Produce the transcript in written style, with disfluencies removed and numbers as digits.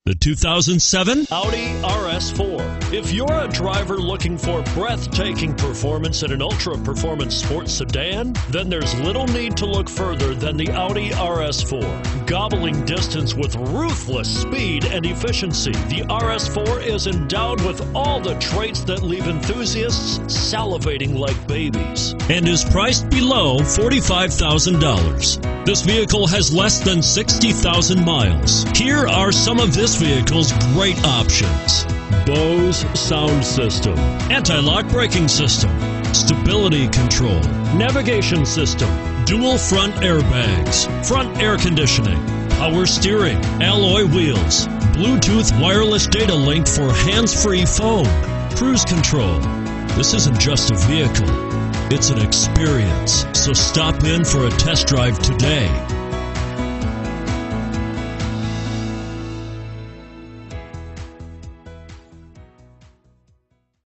The 2007 Audi RS4. If you're a driver looking for breathtaking performance in an ultra-performance sports sedan, then there's little need to look further than the Audi RS4. Gobbling distance with ruthless speed and efficiency, the RS4 is endowed with all the traits that leave enthusiasts salivating like babies and is priced below $45,000. This vehicle has less than 60,000 miles. Here are some of this vehicle's great options: Bose sound system, anti-lock braking system, stability control, navigation system, dual front airbags, front air conditioning, power steering, alloy wheels, Bluetooth wireless data link for hands-free phone, cruise control. This isn't just a vehicle, it's an experience. So stop in for a test drive today.